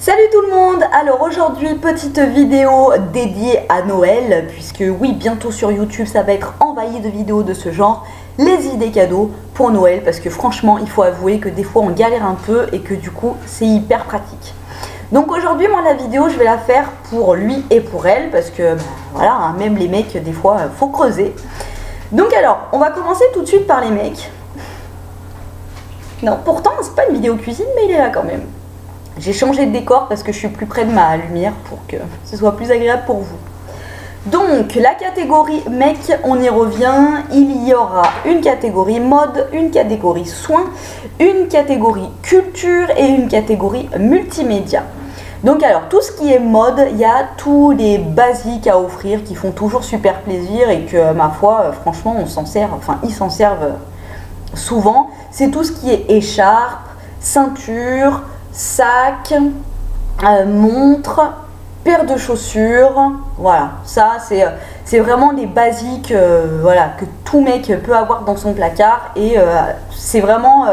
Salut tout le monde. Alors aujourd'hui, petite vidéo dédiée à Noël, puisque oui, bientôt sur YouTube ça va être envahi de vidéos de ce genre, les idées cadeaux pour Noël, parce que franchement il faut avouer que des fois on galère un peu et que du coup c'est hyper pratique. Donc aujourd'hui moi la vidéo je vais la faire pour lui et pour elle, parce que voilà, hein, même les mecs des fois faut creuser. Donc alors on va commencer tout de suite par les mecs. Non, pourtant c'est pas une vidéo cuisine, mais il est là quand même. J'ai changé de décor parce que je suis plus près de ma lumière pour que ce soit plus agréable pour vous. Donc la catégorie mec, on y revient. Il y aura une catégorie mode, une catégorie soins, une catégorie culture et une catégorie multimédia. Donc alors tout ce qui est mode, il y a tous les basiques à offrir qui font toujours super plaisir et que ma foi franchement on s'en sert, enfin ils s'en servent souvent. C'est tout ce qui est écharpe, ceinture, sac, montre, paire de chaussures, voilà, ça c'est vraiment les basiques voilà, que tout mec peut avoir dans son placard et c'est vraiment,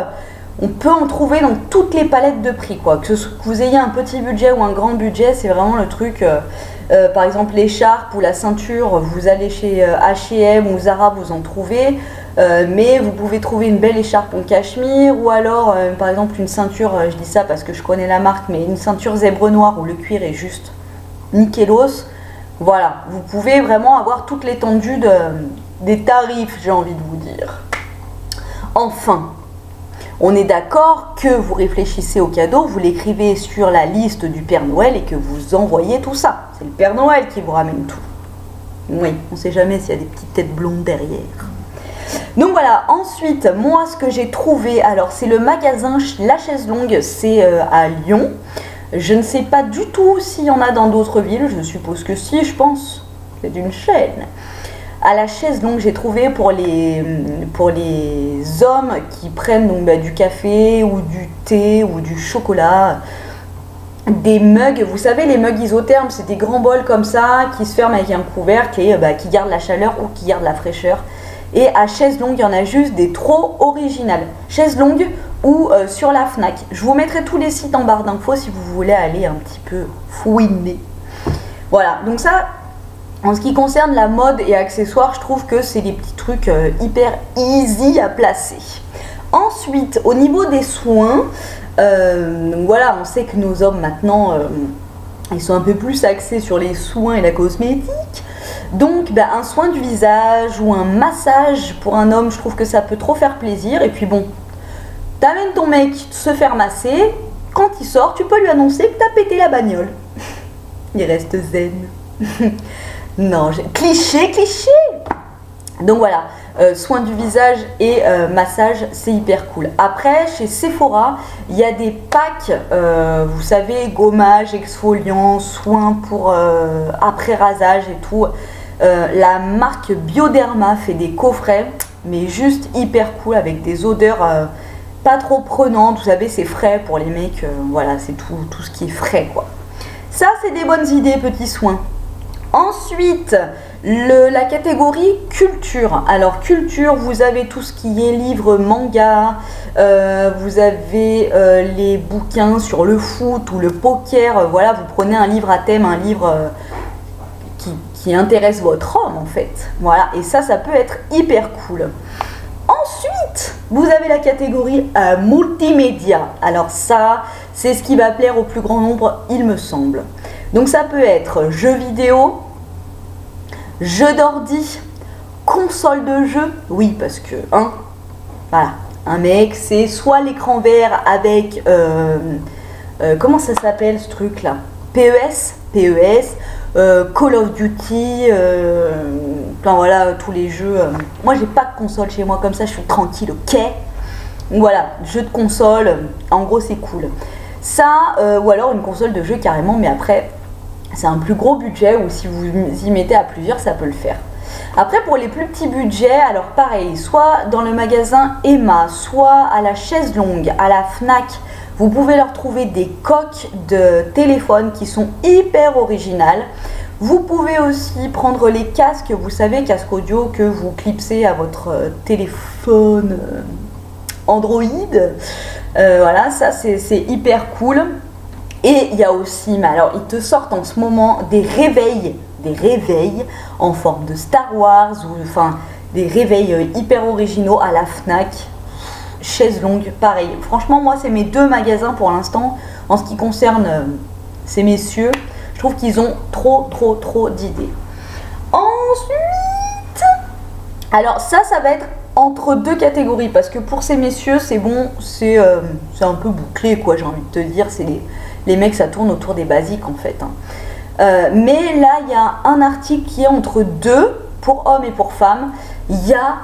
on peut en trouver dans toutes les palettes de prix, quoi. Que vous ayez un petit budget ou un grand budget, c'est vraiment le truc, par exemple l'écharpe ou la ceinture, vous allez chez H&M ou Zara, vous en trouvez. Mais vous pouvez trouver une belle écharpe en cachemire ou alors par exemple une ceinture, je dis ça parce que je connais la marque, mais une ceinture zèbre noire où le cuir est juste nickelos. Voilà, vous pouvez vraiment avoir toute l'étendue des tarifs, j'ai envie de vous dire. Enfin, on est d'accord que vous réfléchissez au cadeau, vous l'écrivez sur la liste du Père Noël et que vous envoyez tout ça. C'est le Père Noël qui vous ramène tout. Oui, on ne sait jamais s'il y a des petites têtes blondes derrière. Donc voilà, ensuite, moi ce que j'ai trouvé, alors c'est le magasin La Chaise Longue, c'est à Lyon. Je ne sais pas du tout s'il y en a dans d'autres villes, je suppose que si, je pense. C'est une chaîne. À La Chaise Longue, j'ai trouvé pour les hommes qui prennent donc, du café ou du thé ou du chocolat, des mugs, vous savez les mugs isothermes, c'est des grands bols comme ça qui se ferment avec un couvercle et qui gardent la chaleur ou qui gardent la fraîcheur. Et à Chaise Longue, il y en a juste des trop originales. Chaise Longue ou sur la Fnac. Je vous mettrai tous les sites en barre d'infos si vous voulez aller un petit peu fouiner. Voilà, donc ça, en ce qui concerne la mode et accessoires, je trouve que c'est des petits trucs hyper easy à placer. Ensuite, au niveau des soins, voilà, on sait que nos hommes maintenant, ils sont un peu plus axés sur les soins et la cosmétique. Donc un soin du visage ou un massage pour un homme, je trouve que ça peut trop faire plaisir. Et puis bon, t'amènes ton mec se faire masser, quand il sort, tu peux lui annoncer que t'as pété la bagnole. Il reste zen. Non, cliché. Donc voilà, soin du visage et massage, c'est hyper cool. Après, chez Sephora, il y a des packs, vous savez, gommage, exfoliant, soins pour après rasage et tout. La marque Bioderma fait des coffrets, mais juste hyper cool avec des odeurs pas trop prenantes. Vous savez, c'est frais pour les mecs, voilà, c'est tout ce qui est frais, quoi. Ça, c'est des bonnes idées, petits soins. Ensuite, la catégorie culture. Alors culture, vous avez tout ce qui est livres, manga, vous avez les bouquins sur le foot ou le poker. Voilà, vous prenez un livre à thème, un livre qui intéresse votre homme en fait. Voilà, et ça peut être hyper cool. Ensuite, vous avez la catégorie multimédia. Alors ça, c'est ce qui va plaire au plus grand nombre, il me semble. Donc ça peut être jeux vidéo, jeux d'ordi, console de jeu. Oui, parce que, voilà, un mec, c'est soit l'écran vert avec, comment ça s'appelle ce truc-là? PES, Call of Duty, enfin voilà, tous les jeux. Moi, j'ai pas de console chez moi, comme ça, je suis tranquille, ok? Donc voilà, jeu de console, en gros, c'est cool. Ça, ou alors une console de jeu carrément, mais après, c'est un plus gros budget, ou si vous y mettez à plusieurs, ça peut le faire. Après, pour les plus petits budgets, alors pareil, soit dans le magasin Emma, soit à la Chaise Longue, à la Fnac, vous pouvez leur trouver des coques de téléphone qui sont hyper originales. Vous pouvez aussi prendre les casques, vous savez, casque audio que vous clipsez à votre téléphone Android. Voilà, ça c'est hyper cool. Et il y a aussi, mais alors ils te sortent en ce moment des réveils en forme de Star Wars, ou enfin des réveils hyper originaux à la Fnac. Chaise longue, pareil. Franchement, moi, c'est mes deux magasins pour l'instant en ce qui concerne ces messieurs. Je trouve qu'ils ont trop d'idées. Ensuite, alors ça va être entre deux catégories parce que pour ces messieurs, c'est bon, c'est un peu bouclé, quoi, j'ai envie de te dire. C'est les mecs, ça tourne autour des basiques en fait. Mais là, il y a un article qui est entre deux, pour hommes et pour femmes. Il y a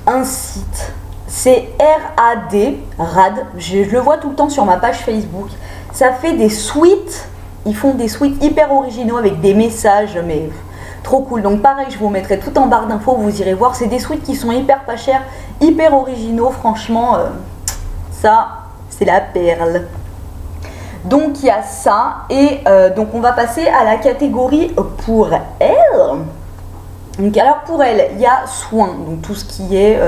un site, c'est RAD, je le vois tout le temps sur ma page Facebook. Ça fait des suites, ils font des suites hyper originaux avec des messages, mais trop cool. Donc pareil, je vous mettrai tout en barre d'infos, vous irez voir. C'est des suites qui sont hyper pas chers, hyper originaux, franchement, ça, c'est la perle. Donc il y a ça, et donc on va passer à la catégorie pour elle. Donc alors pour elle, il y a soins, donc tout ce qui est,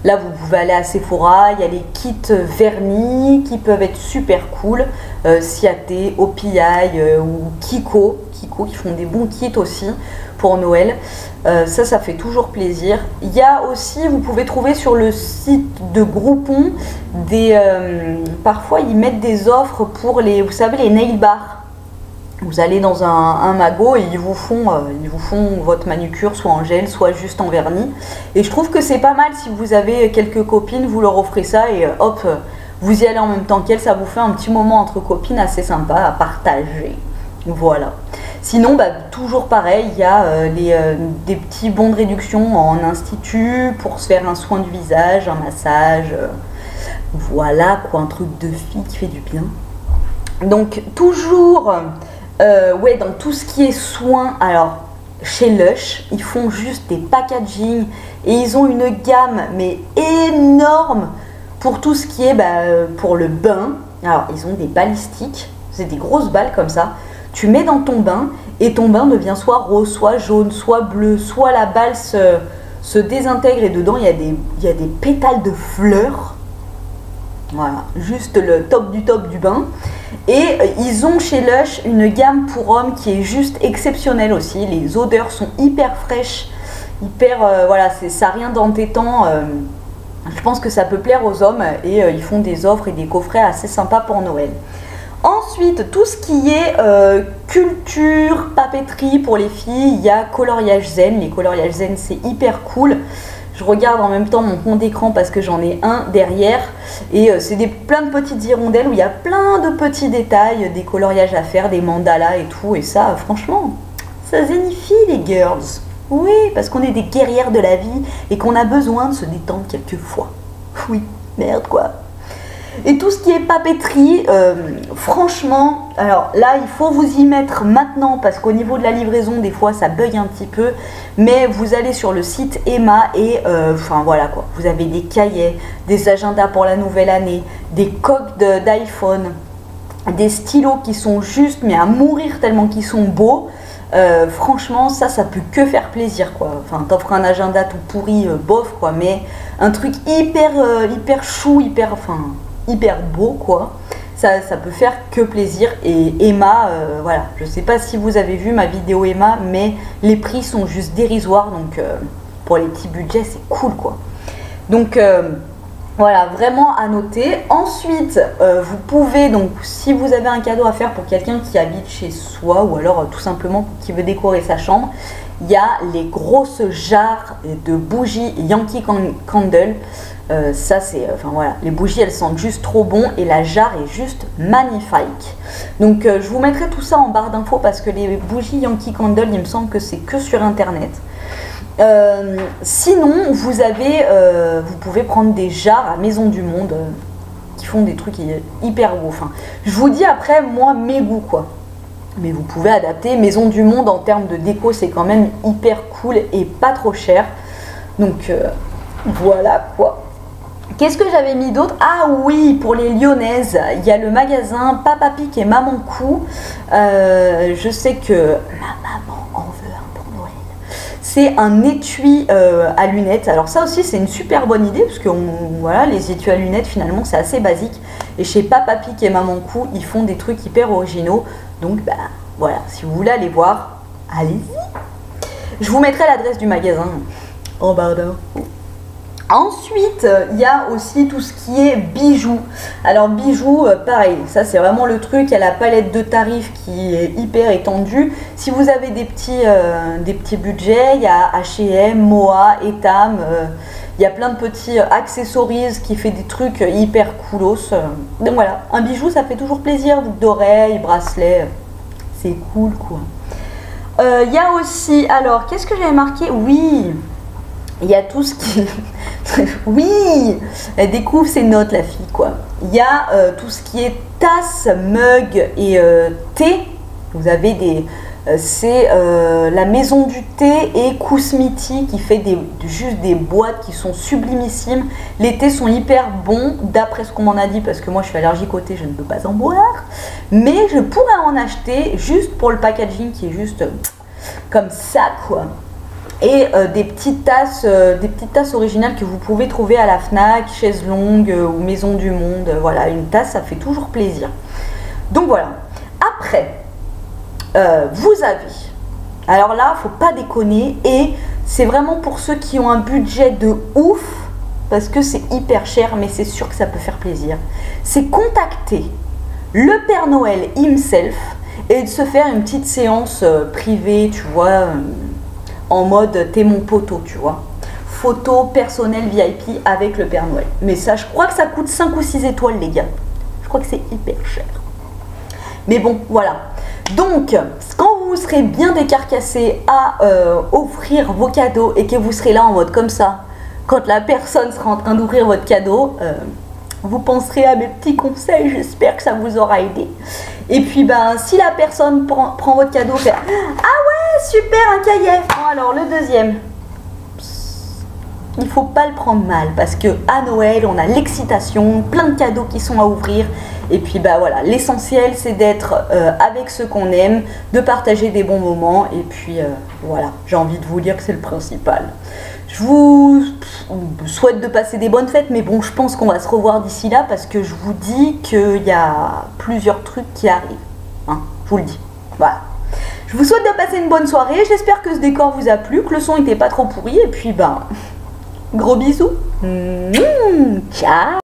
là vous pouvez aller à Sephora, il y a les kits vernis qui peuvent être super cool, Ciaté, OPI ou Kiko qui font des bons kits aussi pour Noël, ça fait toujours plaisir. Il y a aussi, vous pouvez trouver sur le site de Groupon, parfois ils mettent des offres pour les, vous savez, les nail bars. Vous allez dans un magot et ils vous font votre manucure soit en gel, soit juste en vernis. Et je trouve que c'est pas mal si vous avez quelques copines, vous leur offrez ça et hop, vous y allez en même temps qu'elles. Ça vous fait un petit moment entre copines assez sympa à partager. Voilà. Sinon, toujours pareil, il y a des petits bons de réduction en institut pour se faire un soin du visage, un massage. Voilà quoi, un truc de fille qui fait du bien. Donc toujours... ouais, dans tout ce qui est soins, alors chez Lush, ils font juste des packaging et ils ont une gamme mais énorme pour tout ce qui est pour le bain. Alors ils ont des balistiques, c'est des grosses balles comme ça. Tu mets dans ton bain et ton bain devient soit rose, soit jaune, soit bleu, soit la balle se désintègre et dedans il y a des pétales de fleurs. Voilà, juste le top du bain. Et ils ont chez Lush une gamme pour hommes qui est juste exceptionnelle aussi. Les odeurs sont hyper fraîches, hyper, voilà, ça n'a rien d'entêtant. Je pense que ça peut plaire aux hommes et ils font des offres et des coffrets assez sympas pour Noël. Ensuite, tout ce qui est culture, papeterie pour les filles, il y a coloriage zen. Les coloriages zen, c'est hyper cool. Je regarde en même temps mon fond d'écran parce que j'en ai un derrière. Et c'est plein de petites hirondelles où il y a plein de petits détails, des coloriages à faire, des mandalas et tout. Et ça, franchement, ça zénifie les girls. Oui, parce qu'on est des guerrières de la vie et qu'on a besoin de se détendre quelquefois. Oui, merde quoi. Et tout ce qui est papeterie, franchement, alors là, il faut vous y mettre maintenant parce qu'au niveau de la livraison, des fois, ça bug un petit peu. Mais vous allez sur le site Emma et, enfin voilà quoi, vous avez des cahiers, des agendas pour la nouvelle année, des coques d'iPhone, des stylos qui sont juste, mais à mourir tellement qu'ils sont beaux. Franchement, ça peut que faire plaisir quoi. Enfin, t'offres un agenda tout pourri, bof quoi, mais un truc hyper chou, hyper beau quoi. Ça peut faire que plaisir. Et Emma, voilà, je sais pas si vous avez vu ma vidéo Emma, mais les prix sont juste dérisoires, donc pour les petits budgets c'est cool quoi. Donc voilà, vraiment à noter. Ensuite, vous pouvez, donc si vous avez un cadeau à faire pour quelqu'un qui habite chez soi ou alors tout simplement qui veut décorer sa chambre, il y a les grosses jarres de bougies Yankee Candle. Ça c'est, enfin voilà, les bougies elles sentent juste trop bon et la jarre est juste magnifique. Donc je vous mettrai tout ça en barre d'infos parce que les bougies Yankee Candle, il me semble que c'est que sur internet. Sinon vous pouvez prendre des jarres à Maison du Monde qui font des trucs hyper beaux. Enfin, je vous dis après moi mes goûts quoi. Mais vous pouvez adapter. Maison du Monde en termes de déco c'est quand même hyper cool et pas trop cher. Donc voilà quoi. Qu'est-ce que j'avais mis d'autre? Ah oui, pour les Lyonnaises, il y a le magasin Papa Pic et Maman Cou. Je sais que ma maman en veut un pour Noël. C'est un étui à lunettes. Alors ça aussi, c'est une super bonne idée parce que voilà, les étuis à lunettes, finalement, c'est assez basique. Et chez Papa Pic et Maman Cou, ils font des trucs hyper originaux. Donc bah voilà, si vous voulez aller voir, allez-y. Je vous mettrai l'adresse du magasin en barre d'infos. Ensuite, il y a aussi tout ce qui est bijoux. Alors bijoux, pareil, ça c'est vraiment le truc, il y a la palette de tarifs qui est hyper étendue. Si vous avez des petits budgets, il y a H&M, Moa, Etam, il y a plein de petits accessories qui fait des trucs hyper coolos. Donc voilà, un bijou ça fait toujours plaisir, boucle d'oreille, bracelet, c'est cool quoi. Il y a aussi, alors qu'est-ce que j'avais marqué? Oui, il y a tout ce qui... oui, elle découvre ses notes la fille quoi. Il y a tout ce qui est tasse, mug et thé. Vous avez des... c'est la maison du thé et Kousmiti qui fait juste des boîtes qui sont sublimissimes. Les thés sont hyper bons d'après ce qu'on m'en a dit parce que moi je suis allergique au thé, je ne peux pas en boire. Mais je pourrais en acheter juste pour le packaging qui est juste comme ça quoi. Et des petites tasses originales que vous pouvez trouver à la Fnac, Chaise Longue ou Maison du Monde. Voilà, une tasse ça fait toujours plaisir. Donc voilà. Après, vous avez, alors là faut pas déconner et c'est vraiment pour ceux qui ont un budget de ouf parce que c'est hyper cher mais c'est sûr que ça peut faire plaisir, c'est contacter le Père Noël himself et de se faire une petite séance privée, tu vois, en mode t'es mon poteau, tu vois, photo personnelle VIP avec le Père Noël. Mais ça je crois que ça coûte 5 ou 6 étoiles les gars, je crois que c'est hyper cher, mais bon voilà. Donc, quand vous serez bien décarcassé à offrir vos cadeaux et que vous serez là en mode comme ça, quand la personne sera en train d'ouvrir votre cadeau, vous penserez à mes petits conseils, j'espère que ça vous aura aidé. Et puis, ben, si la personne prend votre cadeau, fait « Ah ouais, super, un cahier !» Bon, alors, le deuxième, il ne faut pas le prendre mal parce que à Noël, on a l'excitation, plein de cadeaux qui sont à ouvrir. Et puis bah voilà, l'essentiel c'est d'être avec ceux qu'on aime, de partager des bons moments et puis voilà, j'ai envie de vous dire que c'est le principal. Je vous souhaite de passer des bonnes fêtes, mais bon, je pense qu'on va se revoir d'ici là parce que je vous dis qu'il y a plusieurs trucs qui arrivent, hein, je vous le dis, voilà. Je vous souhaite de passer une bonne soirée, j'espère que ce décor vous a plu, que le son n'était pas trop pourri et puis bah, gros bisous, ciao.